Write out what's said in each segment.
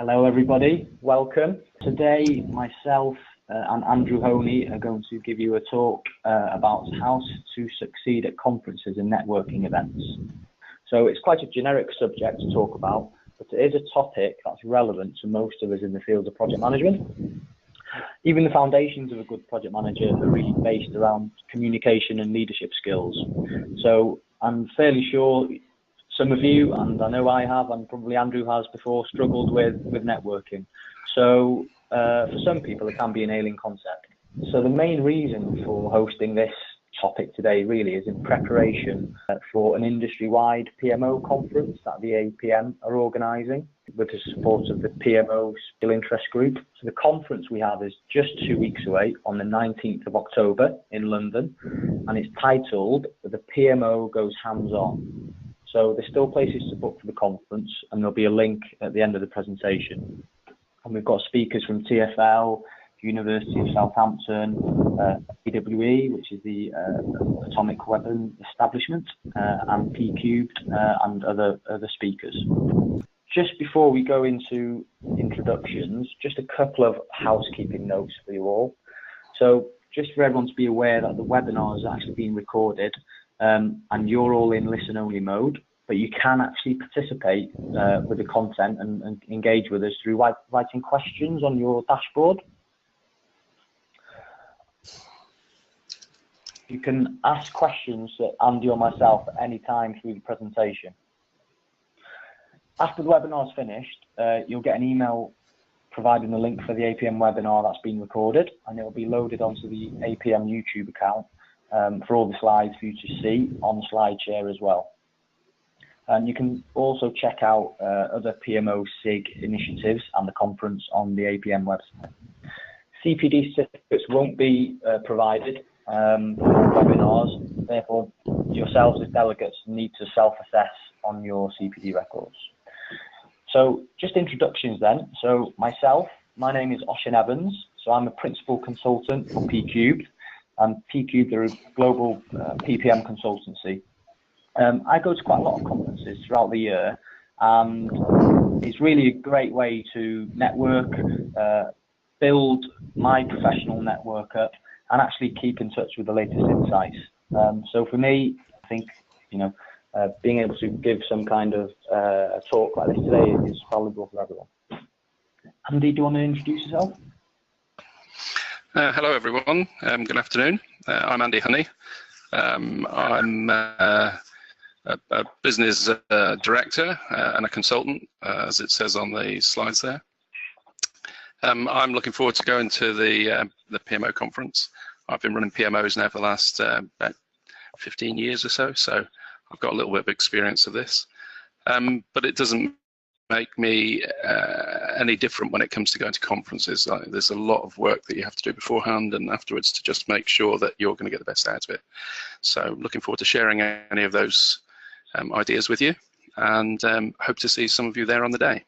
Hello everybody, welcome. Today myself and Andrew Honey are going to give you a talk about how to succeed at conferences and networking events. So it's quite a generic subject to talk about, but it is a topic that's relevant to most of us in the field of project management. Even the foundations of a good project manager are really based around communication and leadership skills. So I'm fairly sure some of you, and I know I have, and probably Andrew has before, struggled with networking. So for some people, it can be an alien concept. So the main reason for hosting this topic today really is in preparation for an industry-wide PMO conference that the APM are organising with the support of the PMO Skill Interest Group. So the conference we have is just 2 weeks away on the 19th of October in London, and it's titled The PMO Goes Hands-On. So there's still places to book for the conference, and there'll be a link at the end of the presentation. And we've got speakers from TfL, University of Southampton, AWE, which is the Atomic Weapon Establishment, and P-Cubed, and other speakers. Just before we go into introductions, just a couple of housekeeping notes for you all. So just for everyone to be aware that the webinar is actually being recorded, and you're all in listen-only mode, but you can actually participate with the content and engage with us through writing questions on your dashboard. You can ask questions to Andy or myself at any time through the presentation. After the webinar is finished, you'll get an email providing the link for the APM webinar that's been recorded, and it will be loaded onto the APM YouTube account for all the slides for you to see on SlideShare as well. And you can also check out other PMO SIG initiatives and the conference on the APM website. CPD certificates won't be provided for webinars, therefore yourselves as delegates need to self-assess on your CPD records. So just introductions then. So myself, my name is Osian Evans, so I'm a principal consultant for P-Cubed, and P-Cubed are a global PPM consultancy. I go to quite a lot of conferences throughout the year, and it's really a great way to network, build my professional network up, and actually keep in touch with the latest insights. So for me, I think, being able to give some kind of talk like this today is valuable for everyone. Andy, do you want to introduce yourself? Hello everyone, good afternoon. I'm Andy Honey. I'm a business director and a consultant, as it says on the slides there. I'm looking forward to going to the PMO conference. I've been running PMOs now for the last about 15 years or so, so I've got a little bit of experience of this. But it doesn't make me any different when it comes to going to conferences. There's a lot of work that you have to do beforehand and afterwards to just make sure that you're going to get the best out of it. So looking forward to sharing any of those ideas with you, and hope to see some of you there on the day.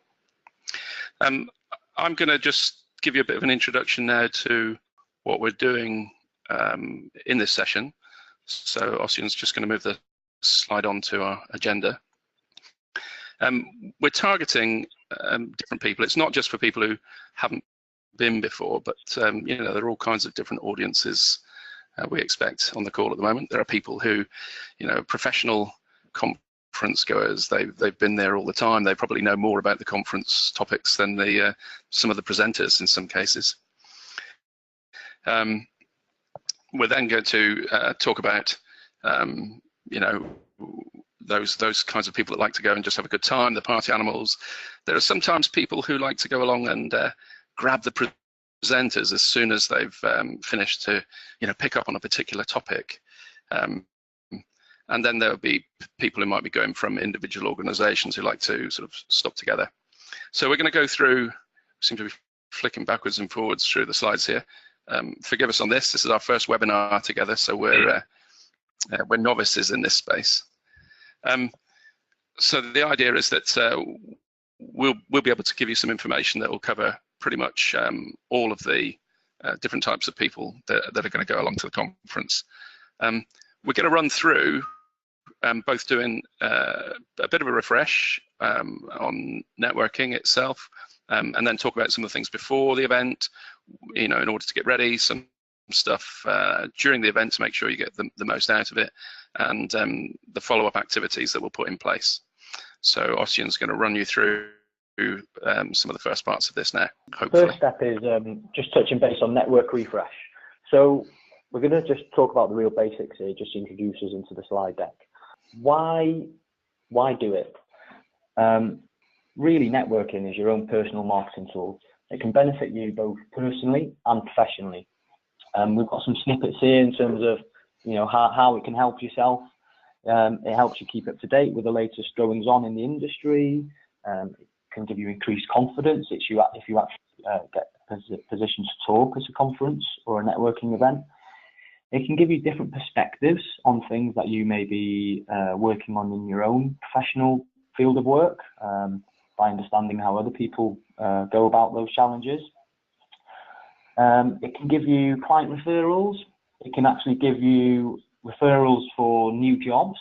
I'm going to just give you a bit of an introduction now to what we're doing in this session. So Osian's just going to move the slide on to our agenda. We're targeting different people. It's not just for people who haven't been before, but there are all kinds of different audiences we expect on the call at the moment. There are people who, professional conference goers. They've been there all the time. They probably know more about the conference topics than some of the presenters in some cases. We're then going to talk about those kinds of people that like to go and just have a good time, the party animals. There are sometimes people who like to go along and grab the presenters as soon as they've finished to pick up on a particular topic. And then there'll be people who might be going from individual organizations who like to sort of stop together. So we're going to go through, seem to be flicking backwards and forwards through the slides here. Forgive us on this. This is our first webinar together, so we're novices in this space. So the idea is that we'll be able to give you some information that will cover pretty much all of the different types of people that are going to go along to the conference. We're going to run through both doing a bit of a refresh on networking itself, and then talk about some of the things before the event, in order to get ready, some stuff during the event to make sure you get the most out of it, and the follow-up activities that we'll put in place. So Osian's going to run you through some of the first parts of this now, hopefully. First step is just touching base on network refresh. So we're going to just talk about the real basics here, just to introduce us into the slide deck. Why do it? Really, networking is your own personal marketing tool. It can benefit you both personally and professionally. We've got some snippets here in terms of how it can help yourself. It helps you keep up to date with the latest goings on in the industry. It can give you increased confidence if you actually get positioned to talk at a conference or a networking event. It can give you different perspectives on things that you may be working on in your own professional field of work, by understanding how other people go about those challenges. It can give you client referrals. It can actually give you referrals for new jobs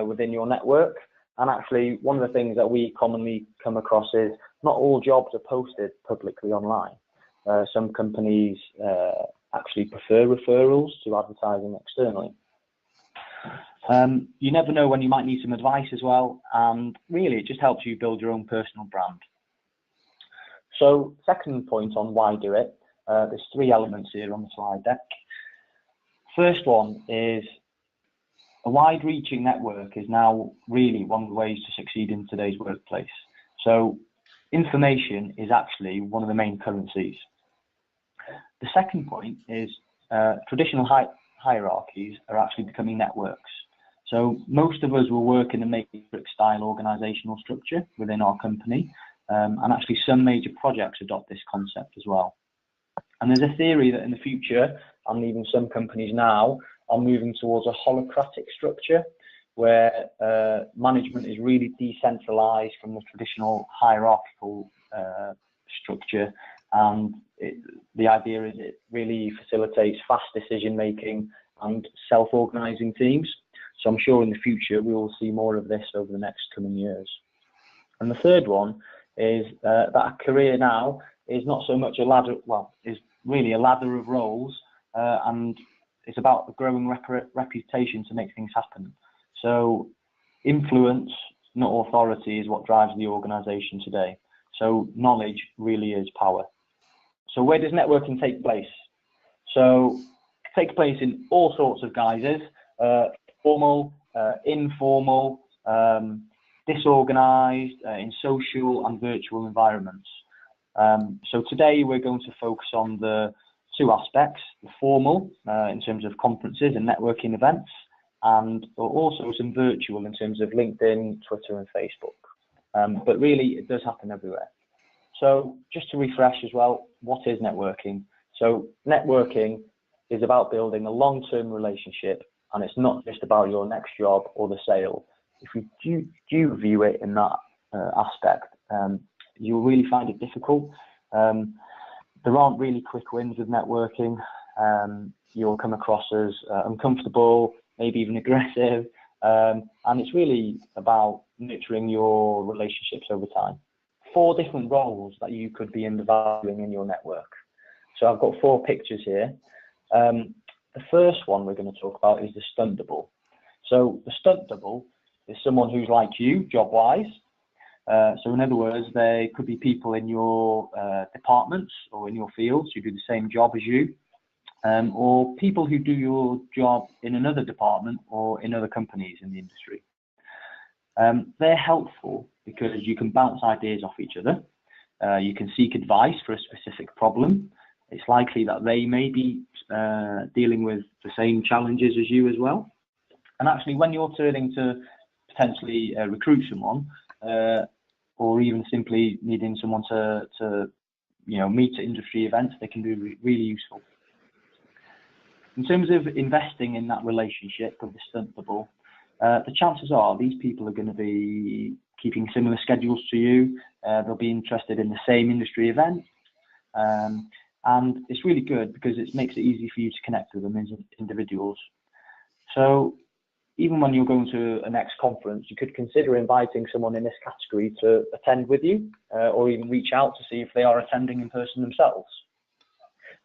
within your network. And actually, one of the things that we commonly come across is not all jobs are posted publicly online. Some companies actually prefer referrals to advertising externally. You never know when you might need some advice as well, and really it just helps you build your own personal brand. So second point on why do it, there's three elements here on the slide deck. First one is a wide-reaching network is now really one of the ways to succeed in today's workplace. So information is actually one of the main currencies. The second point is traditional hierarchies are actually becoming networks. So most of us will work in a matrix-style organizational structure within our company, and actually some major projects adopt this concept as well. And there's a theory that in the future, and even some companies now, are moving towards a holocratic structure where management is really decentralized from the traditional hierarchical structure. And the idea is it really facilitates fast decision making and self-organizing teams. So I'm sure in the future we will see more of this over the next coming years. And the third one is that a career now is not so much a ladder, well, is really a ladder of roles, and it's about a growing reputation to make things happen. So influence, not authority, is what drives the organization today. So knowledge really is power. So where does networking take place? So it takes place in all sorts of guises, formal, informal, disorganized, in social and virtual environments. So today we're going to focus on the two aspects, the formal in terms of conferences and networking events, and also some virtual in terms of LinkedIn, Twitter and Facebook. But really it does happen everywhere. So just to refresh as well, what is networking? So networking is about building a long-term relationship, and it's not just about your next job or the sale. If you do view it in that aspect, you'll really find it difficult. There aren't really quick wins with networking. You'll come across as uncomfortable, maybe even aggressive, and it's really about nurturing your relationships over time. 4 different roles that you could be undervaluing in your network. So I've got 4 pictures here. The first one we're going to talk about is the stunt double. So the stunt double is someone who's like you, job-wise. So in other words, there could be people in your departments or in your fields who do the same job as you, or people who do your job in another department or in other companies in the industry. They're helpful because you can bounce ideas off each other. You can seek advice for a specific problem. It's likely that they may be dealing with the same challenges as you as well. And actually, when you're turning to potentially recruit someone, or even simply needing someone to meet at industry events, they can be really useful. In terms of investing in that relationship of the stunt double, the chances are these people are going to be keeping similar schedules to you. They'll be interested in the same industry event. And it's really good because it makes it easy for you to connect with them as individuals. So even when you're going to a next conference, you could consider inviting someone in this category to attend with you, or even reach out to see if they are attending in person themselves.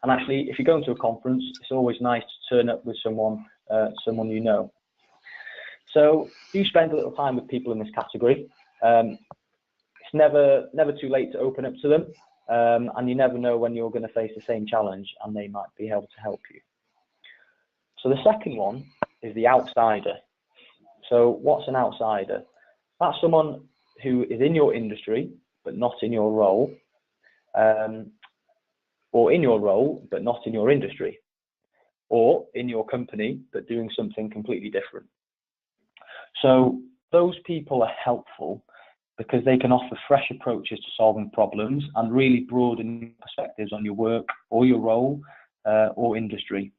And actually, if you're going to a conference, it's always nice to turn up with someone you know. So do spend a little time with people in this category. It's never too late to open up to them, and you never know when you're going to face the same challenge, and they might be able to help you. So the second one is the outsider. So what's an outsider? That's someone who is in your industry but not in your role, or in your role but not in your industry, or in your company but doing something completely different. So those people are helpful because they can offer fresh approaches to solving problems and really broaden perspectives on your work or your role or industry.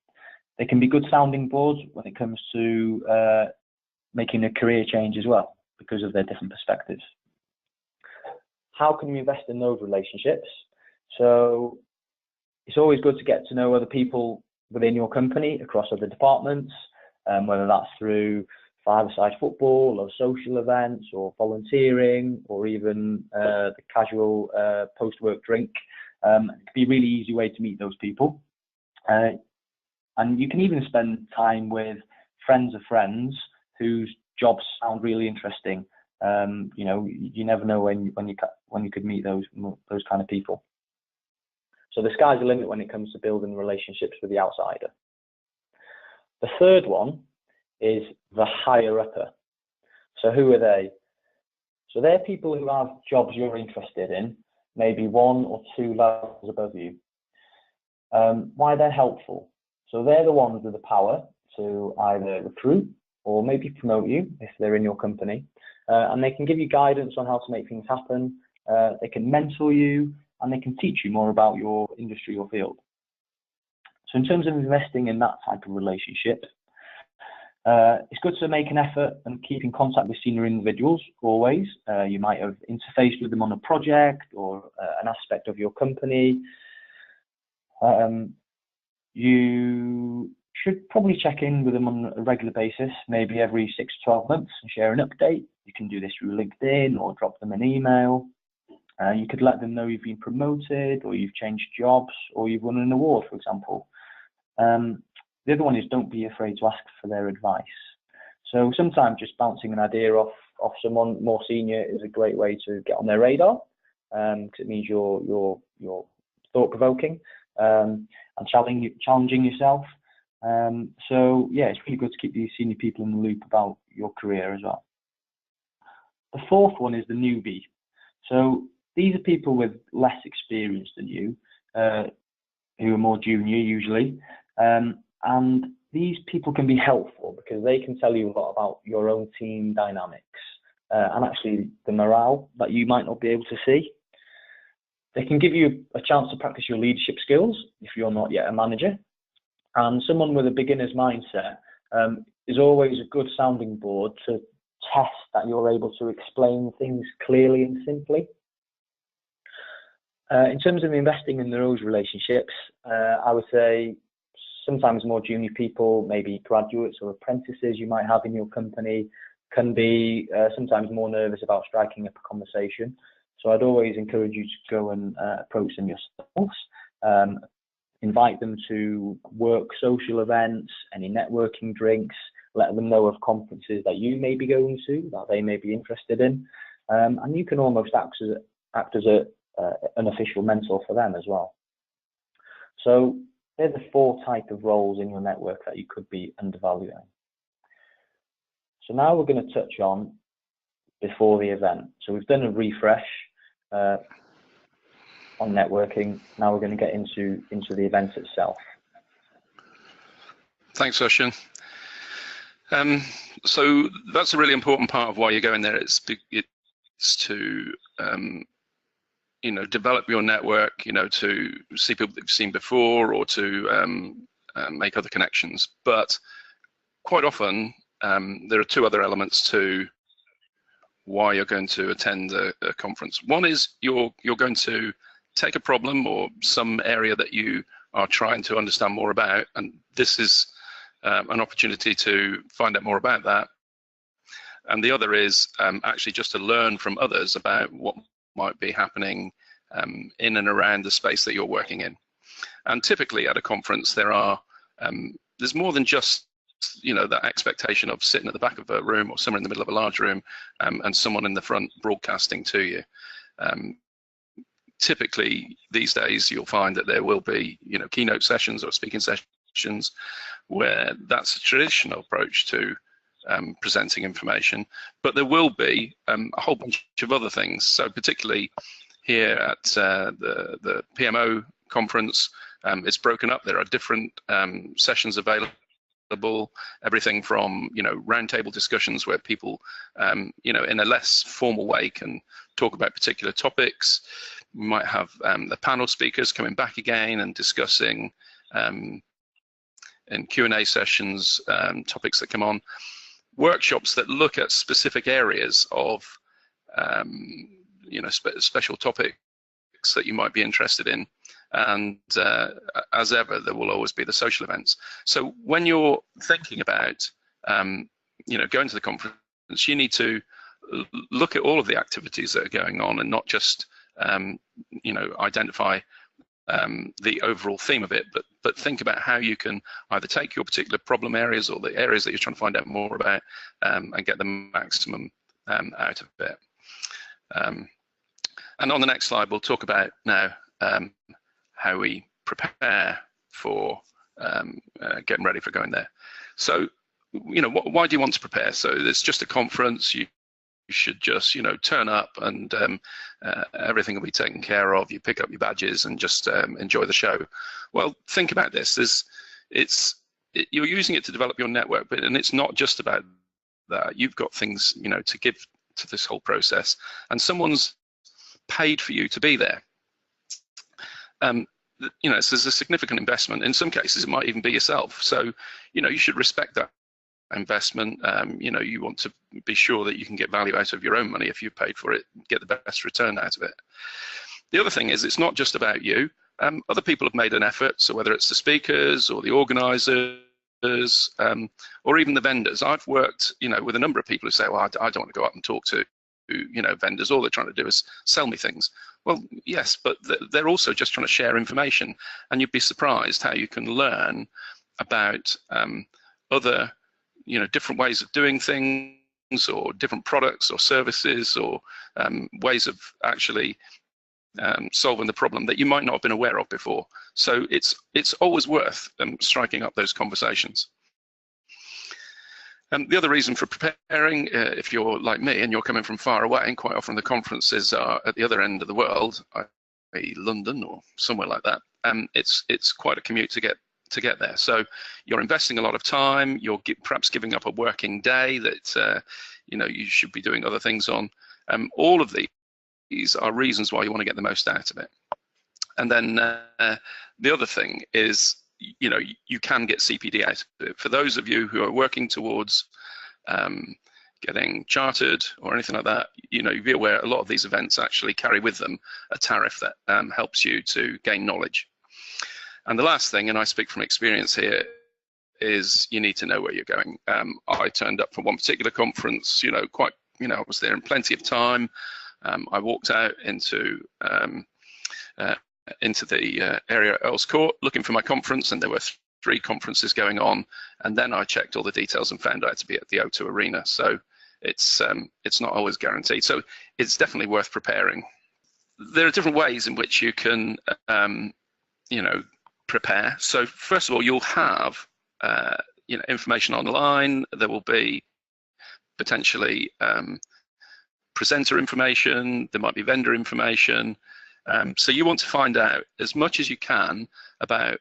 They can be good sounding boards when it comes to making a career change as well, because of their different perspectives. How can we invest in those relationships? So it's always good to get to know other people within your company across other departments, whether that's through five-a-side football or social events or volunteering or even the casual post-work drink. It can be a really easy way to meet those people. And you can even spend time with friends of friends whose jobs sound really interesting. You know, you never know when you could meet those kind of people. So the sky's the limit when it comes to building relationships with the outsider. The third one is the higher upper. So who are they? So they're people who have jobs you're interested in, maybe 1 or 2 levels above you. Why they're helpful? So they're the ones with the power to either recruit or maybe promote you if they're in your company, and they can give you guidance on how to make things happen. They can mentor you, and they can teach you more about your industry or field. So in terms of investing in that type of relationship, it's good to make an effort and keep in contact with senior individuals always. You might have interfaced with them on a project or an aspect of your company. You should probably check in with them on a regular basis, maybe every 6 to 12 months, and share an update. You can do this through LinkedIn or drop them an email. You could let them know you've been promoted, or you've changed jobs, or you've won an award, for example. The other one is don't be afraid to ask for their advice. So sometimes just bouncing an idea off someone more senior is a great way to get on their radar, because it means you're thought-provoking and challenging yourself. So yeah, it's really good to keep these senior people in the loop about your career as well. The fourth one is the newbie. So these are people with less experience than you, who are more junior usually, and these people can be helpful because they can tell you a lot about your own team dynamics and actually the morale that you might not be able to see. They can give you a chance to practice your leadership skills if you're not yet a manager. And someone with a beginner's mindset is always a good sounding board to test that you're able to explain things clearly and simply. In terms of investing in those relationships, I would say sometimes more junior people, maybe graduates or apprentices you might have in your company, can be sometimes more nervous about striking up a conversation. So I'd always encourage you to go and approach them yourselves. Invite them to work social events, any networking drinks, let them know of conferences that you may be going to, that they may be interested in. And you can almost act as an official mentor for them as well. So they're the 4 types of roles in your network that you could be undervaluing. So now we're going to touch on before the event. So we've done a refresh on networking. Now we're going to get into the event itself. Thanks, Osian. So that's a really important part of why you're going there. It's to develop your network, to see people that you've seen before, or to make other connections. But quite often there are 2 other elements to why you're going to attend a conference. One is you're going to take a problem or some area that you are trying to understand more about, and this is an opportunity to find out more about that. And the other is actually just to learn from others about what might be happening in and around the space that you're working in. And typically at a conference, there's more than just that expectation of sitting at the back of a room or somewhere in the middle of a large room and someone in the front broadcasting to you. Typically these days you'll find that there will be keynote sessions or speaking sessions where that's a traditional approach to presenting information, but there will be a whole bunch of other things. So particularly here at the PMO conference, it's broken up. There are different sessions available, everything from roundtable discussions where people in a less formal way can talk about particular topics. We might have the panel speakers coming back again and discussing in Q&A sessions topics that come on. Workshops that look at specific areas of special topics that you might be interested in, and as ever there will always be the social events. So when you're thinking about going to the conference, you need to look at all of the activities that are going on and not just identify the overall theme of it, but think about how you can either take your particular problem areas or the areas that you're trying to find out more about and get the maximum out of it. And on the next slide, we'll talk about now how we prepare for getting ready for going there. So, why do you want to prepare? So it's just a conference. You should just turn up and everything will be taken care of. You pick up your badges and just enjoy the show. Well, think about this. You're using it to develop your network, and it's not just about that. You've got things to give to this whole process, and someone's paid for you to be there. So there's a significant investment. In some cases, it might even be yourself. So you should respect that investment. You want to be sure that you can get value out of your own money if you paid for it, get the best return out of it. The other thing is, it's not just about you. Other people have made an effort, so whether it's the speakers or the organizers or even the vendors. I've worked with a number of people who say, well, I don't want to go up and talk to vendors. All they're trying to do is sell me things. Well, yes, but they're also just trying to share information, and you'd be surprised how you can learn about other different ways of doing things, or different products or services, or ways of actually solving the problem that you might not have been aware of before. So it's always worth striking up those conversations. The other reason for preparing, if you're like me and you're coming from far away, and quite often the conferences are at the other end of the world, i.e. London or somewhere like that, it's quite a commute to get there. So you're investing a lot of time. You're perhaps giving up a working day that you should be doing other things on. All of these are reasons why you want to get the most out of it. And then the other thing is, you can get CPD out of it. For those of you who are working towards getting chartered or anything like that, you'd be aware a lot of these events actually carry with them a tariff that helps you to gain knowledge. And the last thing, and I speak from experience here, is you need to know where you're going. I turned up for one particular conference, I was there in plenty of time. I walked out into the area at Earl's Court looking for my conference, and there were 3 conferences going on, and then I checked all the details and found out to be at the O2 Arena. So it's not always guaranteed. So it's definitely worth preparing. There are different ways in which you can prepare. So first of all, you'll have information online. There will be potentially presenter information. There might be vendor information. So you want to find out as much as you can about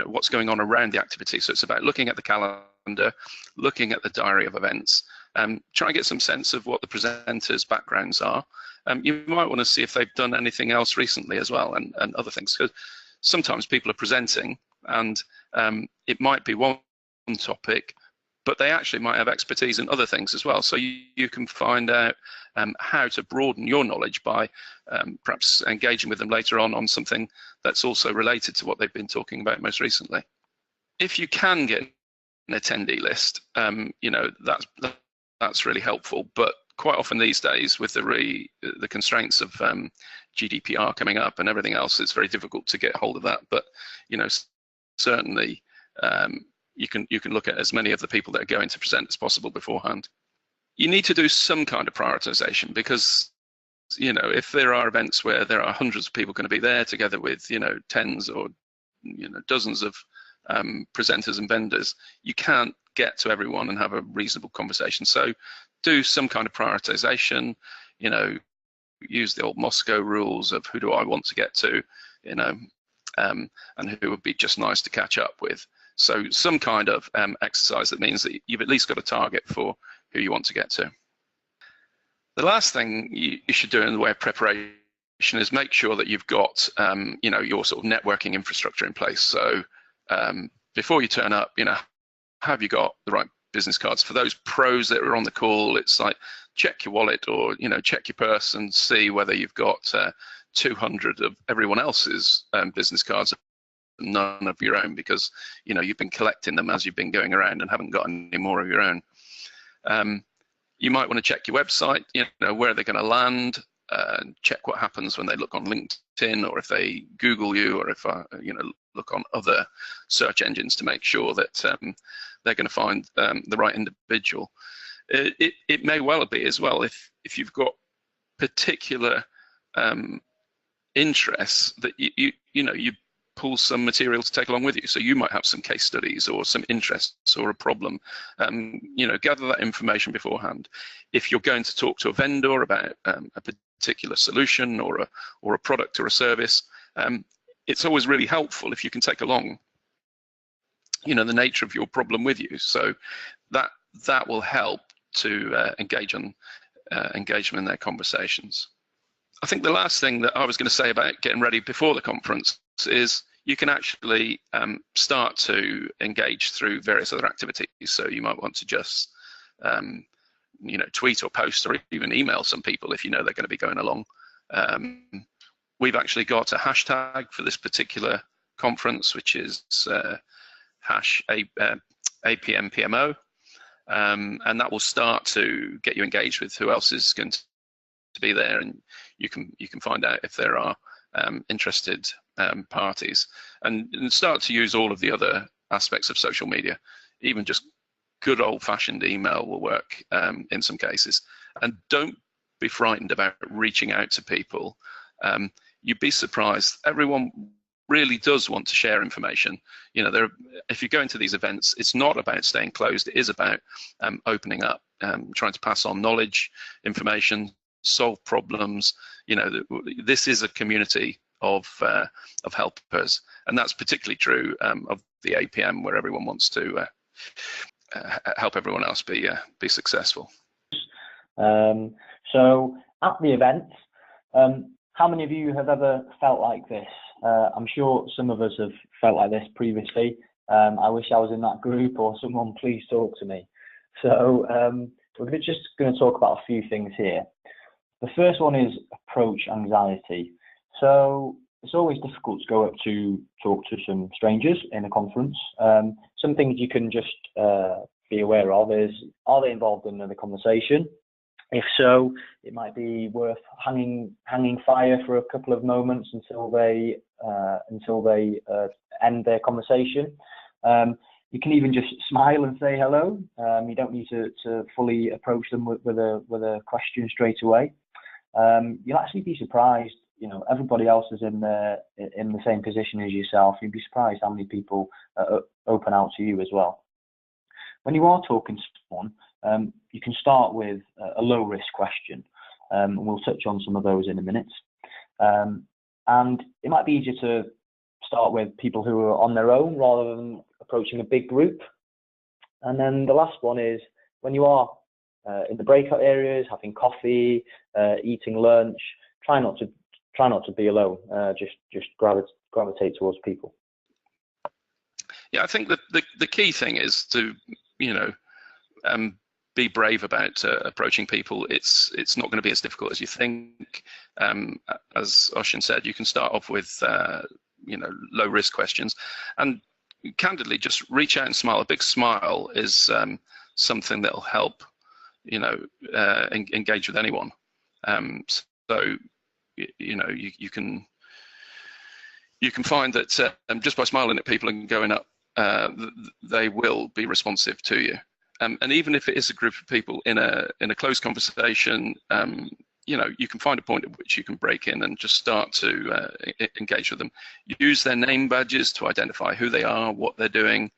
what's going on around the activity. So it's about looking at the calendar, looking at the diary of events, try and get some sense of what the presenters' backgrounds are. You might want to see if they've done anything else recently as well, and other things, because sometimes people are presenting and it might be one topic, but they actually might have expertise in other things as well. So you can find out how to broaden your knowledge by perhaps engaging with them later on something that's also related to what they've been talking about most recently. If you can get attendee list, you know, that's really helpful. But quite often these days, with the constraints of GDPR coming up and everything else, it's very difficult to get hold of that. But you know, certainly you can look at as many of the people that are going to present as possible beforehand. You need to do some kind of prioritization, because you know, if there are events where there are hundreds of people going to be there together with, you know, tens or, you know, dozens of presenters and vendors, you can't get to everyone and have a reasonable conversation. So do some kind of prioritization, you know, use the old Moscow rules of who do I want to get to, you know, and who would be just nice to catch up with. So some kind of exercise that means that you've at least got a target for who you want to get to. The last thing you should do in the way of preparation is make sure that you've got, you know, your sort of networking infrastructure in place. So before you turn up, you know, have you got the right business cards? For those pros that are on the call, it's like check your wallet, or, you know, check your purse and see whether you've got 200 of everyone else's business cards, none of your own, because, you know, you've been collecting them as you've been going around and haven't got any more of your own. You might want to check your website, you know, where they're going to land, check what happens when they look on LinkedIn, or if they Google you, or if you know, look on other search engines to make sure that they're going to find the right individual. It may well be as well, if you've got particular interests, that you know, you pull some material to take along with you. So you might have some case studies or some interests or a problem. You know, gather that information beforehand. If you're going to talk to a vendor about a particular solution or a product or a service, it's always really helpful if you can take along, you know, the nature of your problem with you. So that will help to engage in their conversations. I think the last thing that I was going to say about getting ready before the conference is you can actually start to engage through various other activities. So you might want to just you know, tweet or post or even email some people if you know they're going to be going along. We've actually got a hashtag for this particular conference, which is #APM PMO, and that will start to get you engaged with who else is going to be there, and you can find out if there are interested parties, and start to use all of the other aspects of social media. Even just good old-fashioned email will work in some cases. And don't be frightened about reaching out to people. You'd be surprised. Everyone really does want to share information. You know, if you go into these events, it's not about staying closed. It is about opening up, trying to pass on knowledge, information, solve problems. You know, this is a community of helpers, and that's particularly true of the APM, where everyone wants to help everyone else be successful. So at the event, how many of you have ever felt like this? I'm sure some of us have felt like this previously. I wish I was in that group, or someone please talk to me. So we're just going to talk about a few things here. The first one is approach anxiety. So it's always difficult to go up to talk to some strangers in a conference. Some things you can just be aware of is, are they involved in the conversation? If so, it might be worth hanging fire for a couple of moments until they end their conversation. You can even just smile and say hello. You don't need to fully approach them with a question straight away. You'll actually be surprised. You know, everybody else is in the same position as yourself. You'd be surprised how many people open out to you as well. When you are talking to someone, you can start with a low-risk question, and we'll touch on some of those in a minute. And it might be easier to start with people who are on their own rather than approaching a big group. And then the last one is, when you are in the breakout areas, having coffee, eating lunch, try not to be alone. Just gravitate towards people. Yeah, I think that the key thing is to, you know, be brave about approaching people. It's not going to be as difficult as you think. As Osian said, you can start off with you know, low risk questions, and candidly, just reach out and smile. A big smile is something that'll help, engage with anyone. So, you can find that just by smiling at people and going up, they will be responsive to you. And even if it is a group of people in a closed conversation, you can find a point at which you can break in and just start to engage with them. Use their name badges to identify who they are, what they're doing.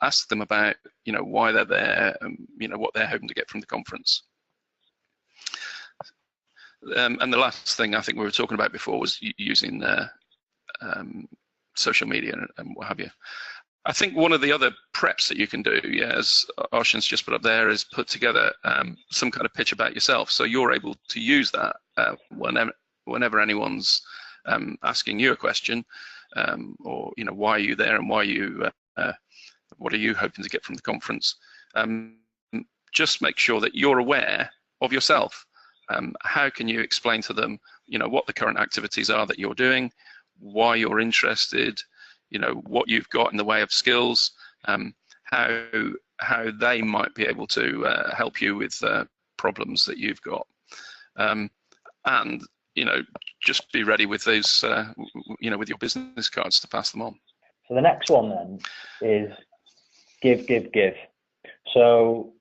Ask them about, why they're there, what they're hoping to get from the conference. And the last thing I think we were talking about before was using social media and what have you. I think one of the other preps that you can do, as Osian's just put up there, is put together some kind of pitch about yourself. So you're able to use that whenever anyone's asking you a question, or why are you there and why you, what are you hoping to get from the conference? Just make sure that you're aware of yourself. How can you explain to them, what the current activities are that you're doing, why you're interested, what you've got in the way of skills, how they might be able to help you with problems that you've got, and just be ready with those, with your business cards to pass them on. So the next one then is give. So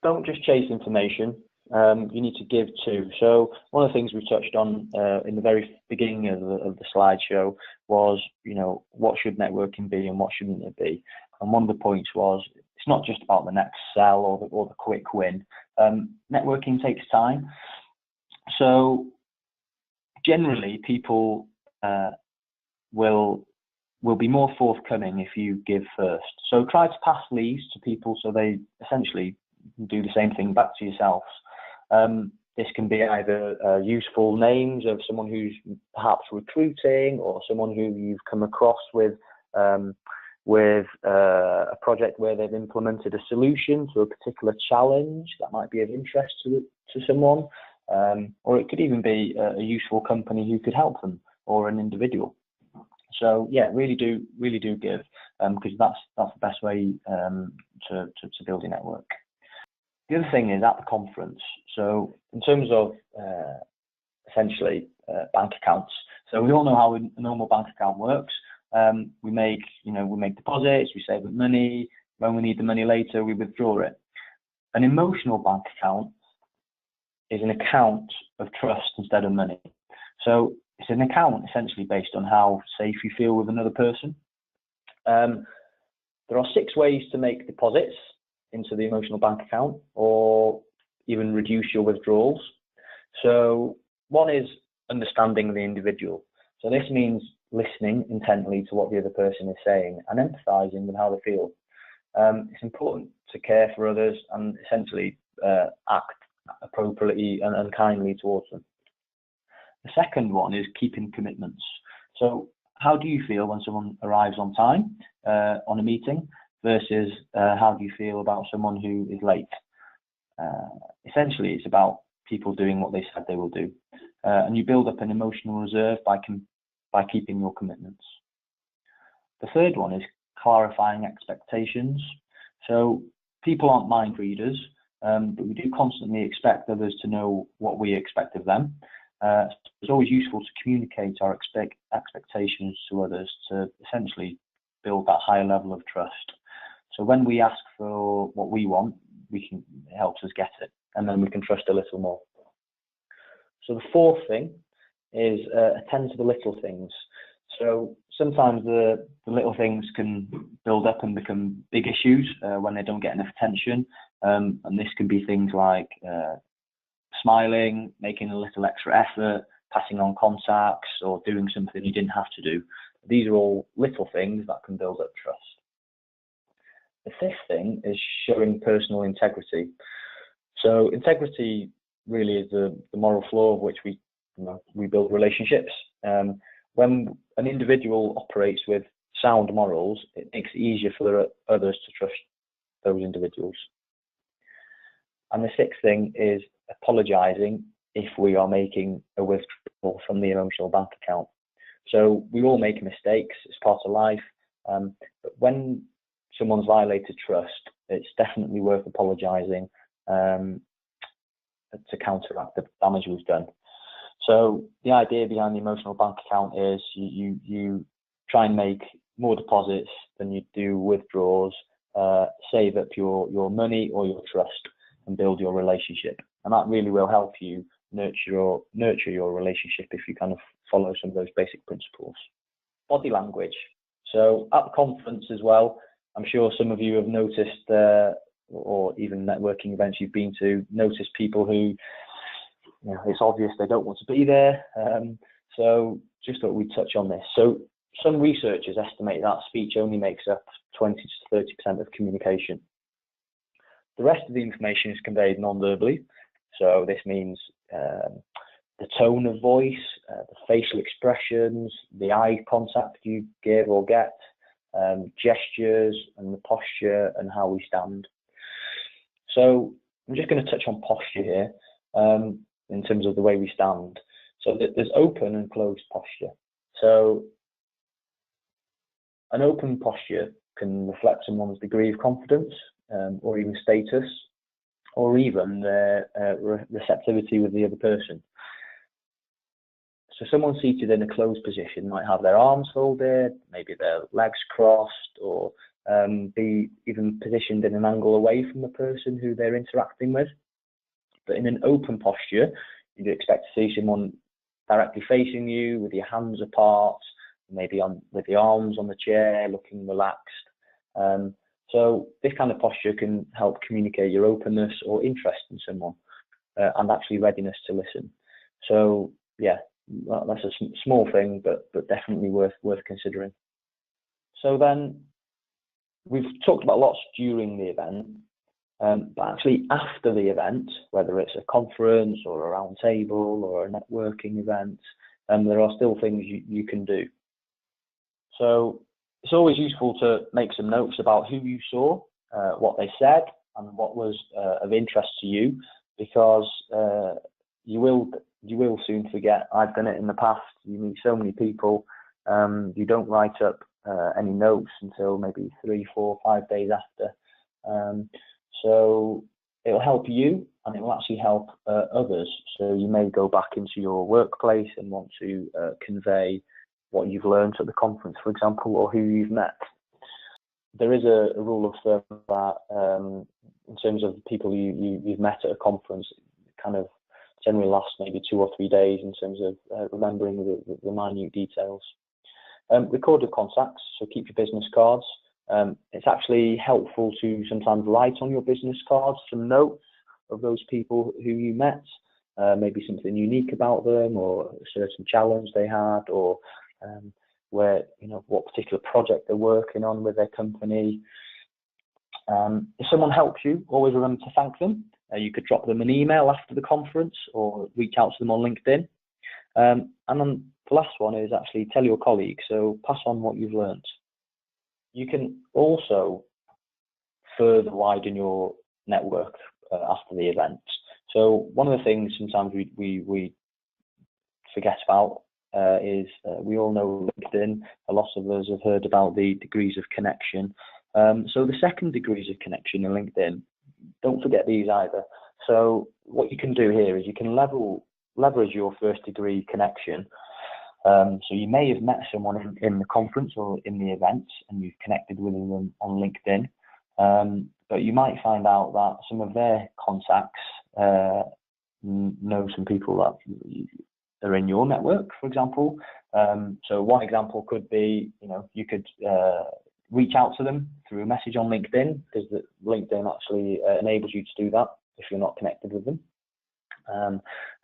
don't just chase information. You need to give too. So one of the things we touched on in the very beginning of the slideshow was, what should networking be and what shouldn't it be? And one of the points was, it's not just about the next sell or the quick win. Networking takes time. So generally, people will be more forthcoming if you give first. So try to pass leads to people so they essentially do the same thing back to yourselves. This can be either useful names of someone who's perhaps recruiting, or someone who you've come across with a project where they've implemented a solution to a particular challenge that might be of interest to someone, or it could even be a useful company who could help them, or an individual. So yeah, really do give, because that's the best way to build your network. The other thing is at the conference. So in terms of essentially bank accounts. So we all know how a normal bank account works. We make deposits, we save up money. When we need the money later, we withdraw it. An emotional bank account is an account of trust instead of money. So it's an account essentially based on how safe you feel with another person. There are 6 ways to make deposits into the emotional bank account, or even reduce your withdrawals. So one is understanding the individual. So this means listening intently to what the other person is saying and empathizing with how they feel. It's important to care for others and essentially act appropriately and kindly towards them. The second one is keeping commitments. So how do you feel when someone arrives on time on a meeting versus how do you feel about someone who is late? Essentially, it's about people doing what they said they will do. And you build up an emotional reserve by keeping your commitments. The third one is clarifying expectations. So people aren't mind readers, but we do constantly expect others to know what we expect of them. It's always useful to communicate our expectations to others to essentially build that higher level of trust. So when we ask for what we want, it helps us get it, and then we can trust a little more. So the fourth thing is attend to the little things. So sometimes the little things can build up and become big issues when they don't get enough attention. And this can be things like smiling, making a little extra effort, passing on contacts, or doing something you didn't have to do. These are all little things that can build up trust. The fifth thing is showing personal integrity. So integrity really is the moral floor of which we build relationships. When an individual operates with sound morals, it makes it easier for others to trust those individuals. And the sixth thing is apologizing if we are making a withdrawal from the emotional bank account. So we all make mistakes, it's part of life. But when someone's violated trust, it's definitely worth apologising to counteract the damage we've done. So the idea behind the emotional bank account is you try and make more deposits than you do withdrawals, save up your money or your trust and build your relationship. And that really will help you nurture your relationship if you kind of follow some of those basic principles. Body language. So at the conference as well, I'm sure some of you have noticed, or even networking events you've been to, noticed people who, it's obvious they don't want to be there. So just thought we'd touch on this. So some researchers estimate that speech only makes up 20 to 30% of communication. The rest of the information is conveyed non-verbally. So this means the tone of voice, the facial expressions, the eye contact you give or get, gestures and the posture and how we stand. So I'm just going to touch on posture here in terms of the way we stand. So there's open and closed posture. So an open posture can reflect someone's degree of confidence or even status, or even their receptivity with the other person. So someone seated in a closed position might have their arms folded, maybe their legs crossed, or be even positioned in an angle away from the person who they're interacting with. But in an open posture, you'd expect to see someone directly facing you with your hands apart, maybe with the arms on the chair, looking relaxed. So this kind of posture can help communicate your openness or interest in someone and actually readiness to listen. So yeah, that's a small thing, but definitely worth considering. So then we've talked about lots during the event, but actually after the event, whether it's a conference or a round table or a networking event, there are still things you can do. So it's always useful to make some notes about who you saw, what they said, and what was of interest to you, because you will soon forget. I've done it in the past. You meet so many people, you don't write up any notes until maybe 3, 4, 5 days after. So it'll help you, and it will actually help others. So you may go back into your workplace and want to convey what you've learned at the conference, for example, or who you've met. There is a rule of thumb that in terms of the people you've met at a conference, it kind of generally lasts maybe 2 or 3 days in terms of remembering the minute details. Recorded contacts, so keep your business cards. It's actually helpful to sometimes write on your business cards some notes of those people who you met, maybe something unique about them, or a certain challenge they had, or where, what particular project they're working on with their company. If someone helps you, always remember to thank them. You could drop them an email after the conference or reach out to them on LinkedIn. And then the last one is actually tell your colleagues, so pass on what you've learned. You can also further widen your network after the event. So one of the things sometimes we forget about is we all know LinkedIn. A lot of us have heard about the degrees of connection. So the second degrees of connection in LinkedIn, don't forget these either. So what you can do here is you can leverage your first degree connection. So you may have met someone in the conference or in the event and you've connected with them on LinkedIn, but you might find out that some of their contacts know some people that are in your network, for example. So one example could be, you could reach out to them through a message on LinkedIn, because LinkedIn actually enables you to do that if you're not connected with them.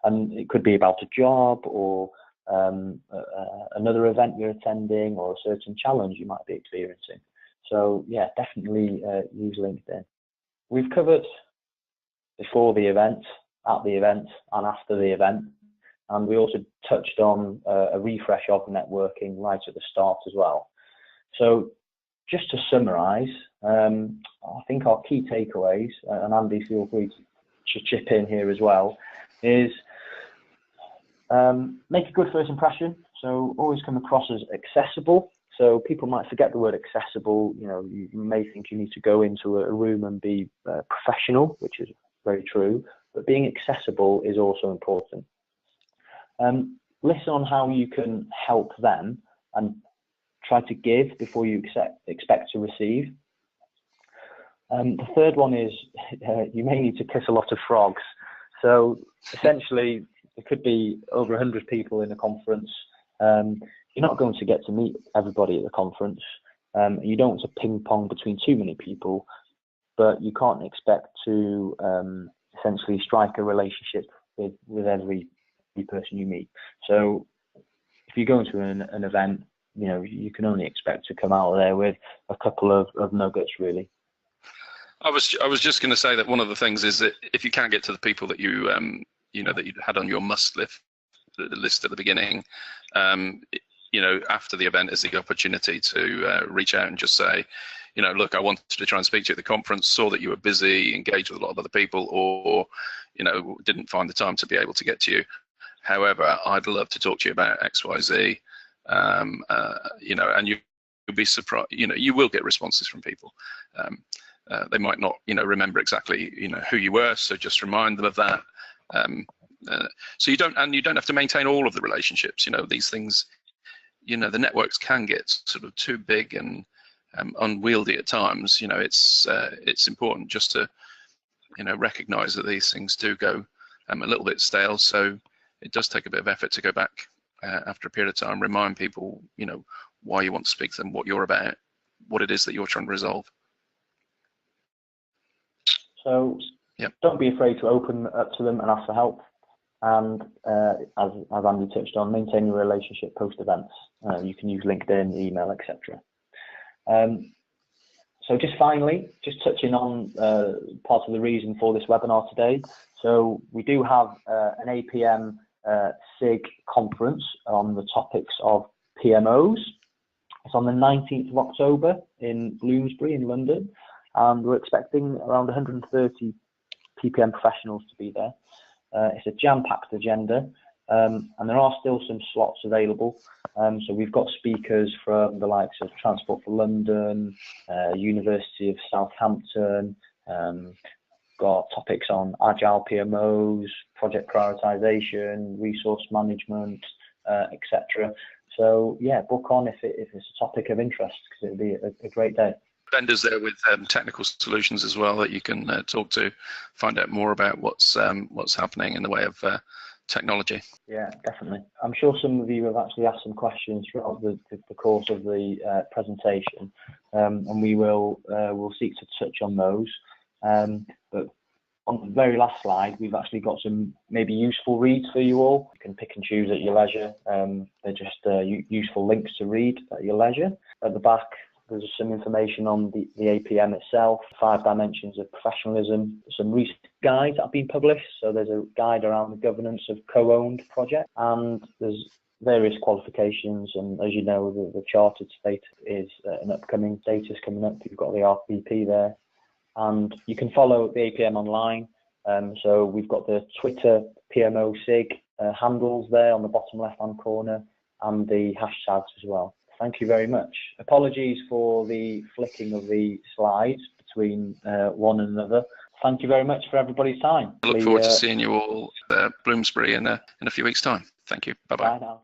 And it could be about a job or another event you're attending, or a certain challenge you might be experiencing. So yeah, definitely use LinkedIn. We've covered before the event, at the event, and after the event. And we also touched on a refresh of networking right at the start as well. So just to summarize, I think our key takeaways, and Andy, feel free to chip in here as well, is make a good first impression. So always come across as accessible. So people might forget the word accessible. You know, you may think you need to go into a room and be professional, which is very true, but being accessible is also important. Listen on how you can help them and try to give before you expect to receive. The third one is you may need to kiss a lot of frogs. So essentially, there could be over 100 people in a conference. You're not going to get to meet everybody at the conference. You don't want to ping pong between too many people, but you can't expect to essentially strike a relationship with every person you meet. So if you go into an event, you know, you can only expect to come out of there with a couple of nuggets, really. I was just going to say that one of the things is that if you can't get to the people that you you know, that you had on your must list at the beginning, you know, after the event is the opportunity to reach out and just say, you know, look, I wanted to try and speak to you at the conference, saw that you were busy, engaged with a lot of other people, or, you know, didn't find the time to be able to get to you. However, I'd love to talk to you about XYZ, you know, and you'll be surprised, you know, you will get responses from people. They might not, you know, remember exactly, you know, who you were, so just remind them of that. So you don't have to maintain all of the relationships. You know, these things, you know, the networks can get sort of too big and unwieldy at times. You know, it's important just to, you know, recognize that these things do go a little bit stale. So it does take a bit of effort to go back after a period of time, remind people, you know, why you want to speak to them, what you're about, what it is that you're trying to resolve. So yep. Don't be afraid to open up to them and ask for help. And as Andy touched on, maintain your relationship post events. You can use LinkedIn, email, etc. So just finally, just touching on part of the reason for this webinar today. So we do have an APM SIG conference on the topics of PMOs. It's on the 19th of October in Bloomsbury in London, and we're expecting around 130 PPM professionals to be there. It's a jam-packed agenda, and there are still some slots available. So we've got speakers from the likes of Transport for London, University of Southampton, got topics on agile PMOs, project prioritization, resource management, etc. So yeah, book on if it's a topic of interest, because it'll be a great day. Vendors there with technical solutions as well that you can talk to, find out more about what's happening in the way of technology. Yeah, definitely. I'm sure some of you have actually asked some questions throughout the course of the presentation, and we'll seek to touch on those. But on the very last slide, we've actually got some maybe useful reads for you all. You can pick and choose at your leisure. They're just useful links to read at your leisure. At the back, there's some information on the APM itself, 5 dimensions of professionalism, some recent guides that have been published. So there's a guide around the governance of co-owned projects, and there's various qualifications. And as you know, the chartered state is an upcoming status coming up. You've got the RPP there. And you can follow the APM online. So we've got the Twitter PMO SIG handles there on the bottom left-hand corner, and the hashtags as well. Thank you very much. Apologies for the flicking of the slides between one and another. Thank you very much for everybody's time. I look forward to seeing you all at Bloomsbury in a few weeks' time. Thank you. Bye-bye. Bye now.